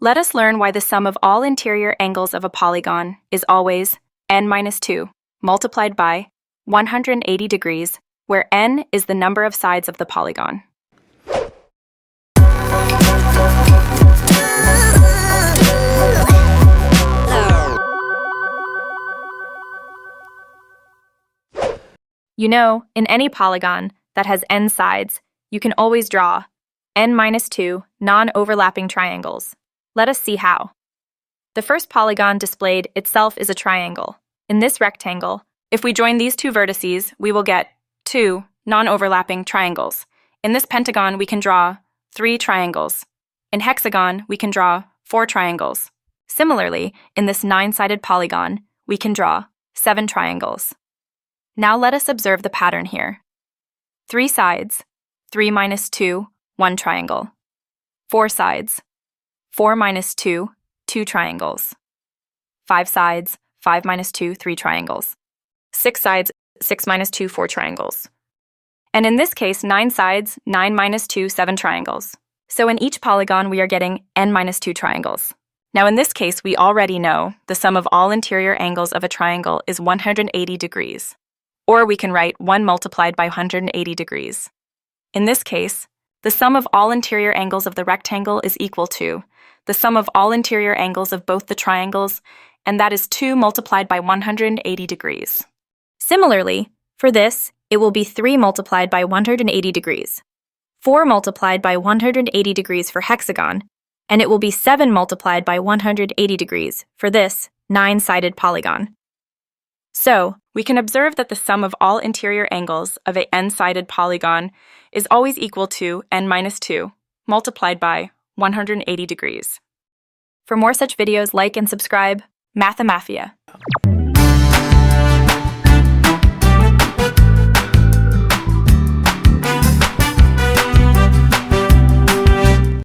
Let us learn why the sum of all interior angles of a polygon is always n-2 multiplied by 180 degrees, where n is the number of sides of the polygon. You know, in any polygon that has n sides, you can always draw n-2 non-overlapping triangles. Let us see how. The first polygon displayed itself is a triangle. In this rectangle, if we join these two vertices, we will get 2 non-overlapping triangles. In this pentagon, we can draw 3 triangles. In hexagon, we can draw 4 triangles. Similarly, in this 9-sided polygon, we can draw 7 triangles. Now let us observe the pattern here. 3 sides, 3 minus 2, 1 triangle. 4 sides, 4 minus 2, 2 triangles. 5 sides, 5 minus 2, 3 triangles. 6 sides, 6 minus 2, 4 triangles. And in this case, 9 sides, 9 minus 2, 7 triangles. So in each polygon, we are getting n-2 triangles. Now in this case, we already know the sum of all interior angles of a triangle is 180 degrees. Or we can write 1 multiplied by 180 degrees. In this case, the sum of all interior angles of the rectangle is equal to the sum of all interior angles of both the triangles, and that is 2 multiplied by 180 degrees. Similarly, for this, it will be 3 multiplied by 180 degrees, 4 multiplied by 180 degrees for hexagon, and it will be 7 multiplied by 180 degrees for this 9-sided polygon. So, we can observe that the sum of all interior angles of a n-sided polygon is always equal to n-2 multiplied by 180 degrees. For more such videos, like and subscribe. Mathemafia.